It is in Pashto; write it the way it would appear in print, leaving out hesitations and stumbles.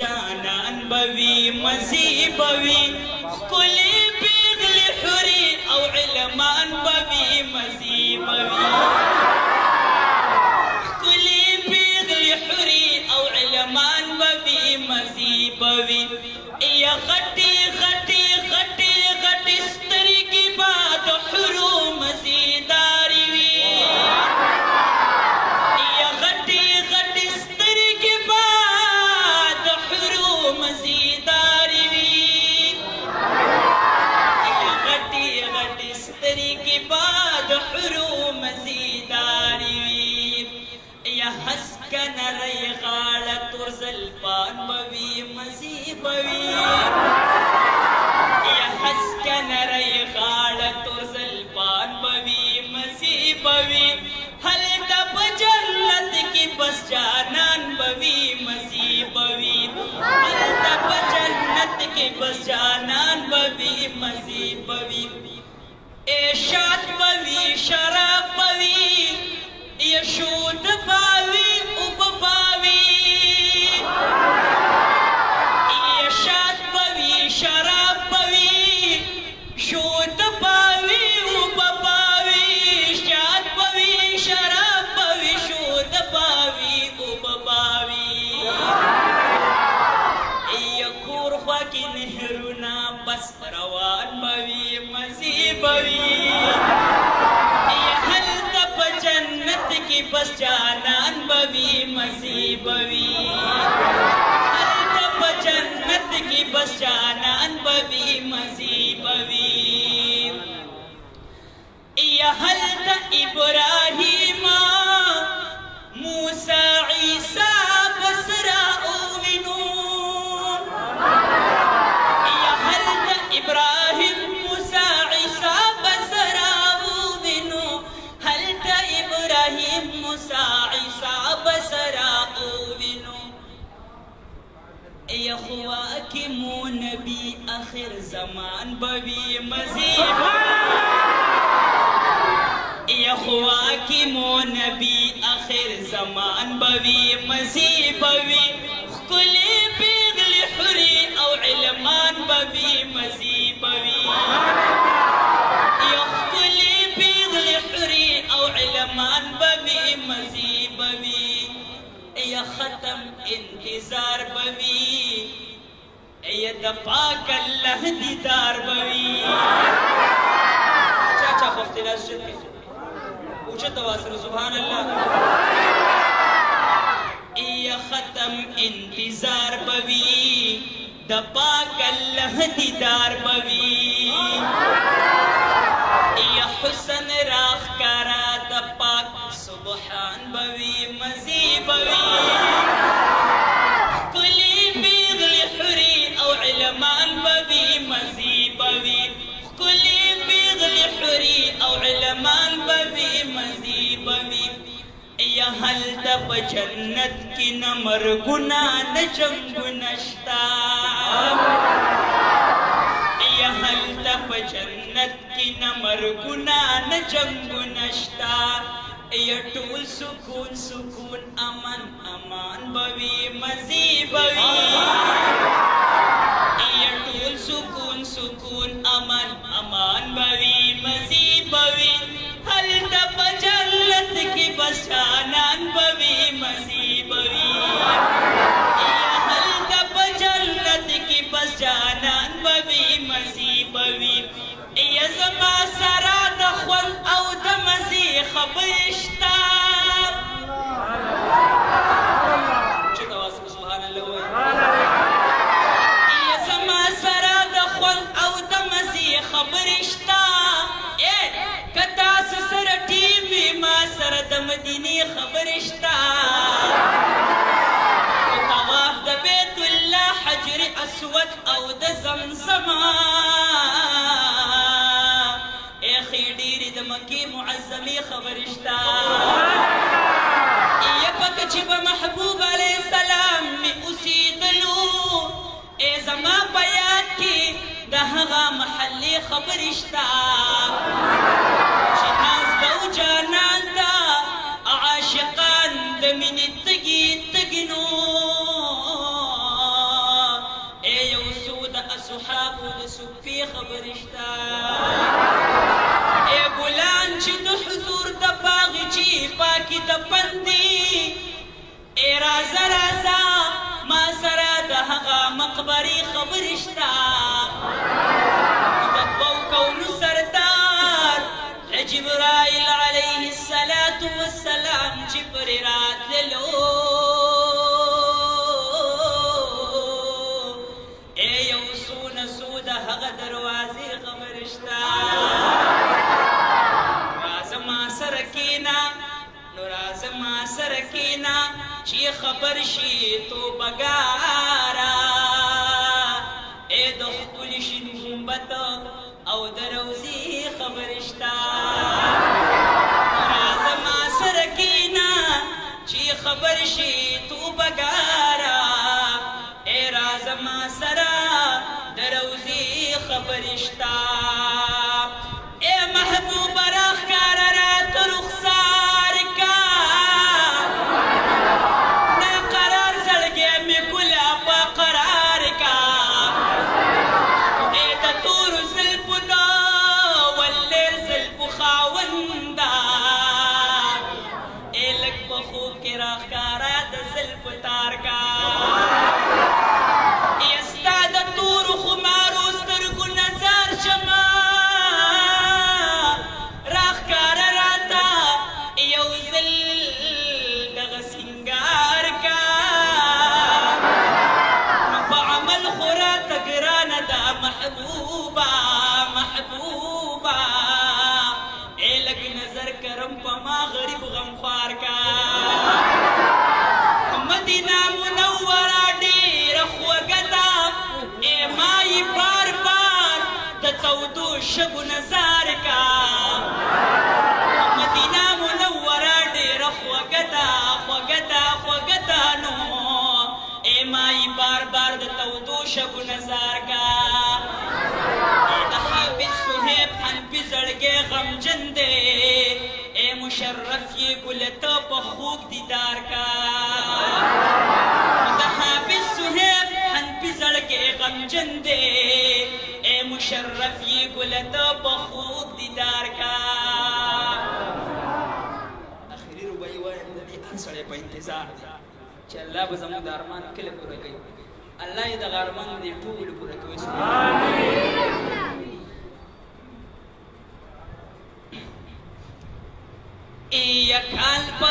جانان بوي مزي بوي كلي بيغلي حري او علمان بوي مزي بوي كلي بيغلي حري او علمان بوي مزي بوي يا غټي غټي غټي غټي ستري کی باد حرو مزیداری وی یا غټي غټي ستري کی باد حرو مزیداری وی یا غټي غټي ستري کی باد حرو مزیداری وی یا حسکن ری غاړه تور زلفان بوي مزي بوي یا حسکن ری غاړه تور زلفان بوي مزي بوي هلته په جنت کې بس جانان بوي مزي بوي هلته په جنت کې بس جانان بوي مزي بوي ارشاد بوي شراب بوي یشود باوی اوب باوی یشاد باوی شراب باوی شود باوی اوب باوی شاد باوی شراب باوی شود باوی اوب باوی یکور خواکی نهرونا بس روان باوی مزی باوی جنت کی بس جانان بوی مزی بوی ہلتا جنت کی بس جانان بوی مزی بوی یا ہلتا ابراہیم موسیٰ عیسیٰ بسرا اوینون یا ہلتا ابراہیم موسیٰ عیسیٰ بسرا اوینون ہلتا ابراہیم موسیٰ عیسیٰ بسرا اوینو ای خواکی مو نبی آخر زمان بوی مزیب ای خواکی مو نبی آخر زمان بوی مزیب بوی کلی پیغلی حری او علمان بوی مزیب بوی کلی پیغلی حری او علمان بوی مزیب بوی یا ختم انتظار بوی یا دپاک اللہ دیدار بوی چاچا خوفتی ناز شد اوچت واسر سبحان اللہ یا ختم انتظار بوی دپاک اللہ دیدار بوی یا حسن راخ کارا دپاک سبحان بوی مزی بوی کلی بیغلی حری او علمان بوی مزی بوی کلی بیغلی حری او علمان بوی مزی بوی یا حلتا پا جنت کی نمر گنا نجنگ نشتا یا حلتا پا جنت کی نمر گنا نجنگ نشتا یا ټول سکون سکون امن امان بوی مزی بوی یا ټول سکون سکون امن امان بوی مزی بوی هلتا پا جنت کی بس جانان بوی مزی بوی یا هلتا پا جنت کی بس جانان بوی مزی بوی یا زما سرا د خوند او د مزي خبر شتا چې تاسو سبحان الله یا زما سرا د خوند او د مزي خبر شتا کتا سره ټي وي ما سره د مدینه خبر شتا طواف د بیت الله حجر اسود او د زمزم مکی معظمی خبرشتا یا پک چی با محبوب علیہ السلام می اسیدلو ای زما بیاد کی دہغا محلی خبرشتا چی ناز دو جانان دا عاشقان دمین تگی تگنو صحابو د صفي خبرې شته ای ګلان چې د حضور د باغ چې پاکي د بندي ای رازه رازه ما سره د هغه مقبرې خبرې شته د دوو کونو سردار جبرائیل علیه الصلاة والسلام چې پرې راتللو ای یو څو نڅو د هغه دروازې خبرې شته راځه ما سره کښېنه نو راځه ما سره کښېنه چې خبر شي توبهګاره ای د ښکلي شین ګنبد او د روضې خبرې شته راځه ما سره کښېنه چې خبر شي توبهګاره ای راځه ما سره د روضې خبرې شته ای محبوبه راښکاره راته رخسار کا دا قرار زړګی مې ګله په قرار کا ای د تورو زلفونو واللیل زلفو خاونده ای لږ په خوب کې راښکاره د زلفو تار کا ای ستا د تورو خمارو سترګو نظر شمه راښکاره راته یو ځل دغه سینګار کا نو په عمل خو راته ګرانه ده محبوبه محبوبه ای لږ نظر کرم په ما غریب غمخوار کا مدینه منوره ډېره خوږه ده ای مایي بار بار د تودو شګو نظر کا مدینه منوره ډېره خوږه ده خوږه ده خوږه ده نو ای مایي بار بار د تودو شګو نظر کا د حافظ صهیب حنفي زړګی غمجن دی ای مشرف یې ګله ته په خوب دیدار کا د حافظ صهیب حنفي زړګی غمجن دی ای مشرف یې ګله ته په خوب دیدار کا اخري روبایي وایم د دې هر سړی په انتظار دی چې الله به زموږ د ارمان کله پوره کوي الله یې دغه ارمان دې ټولو پوره کوي یک الف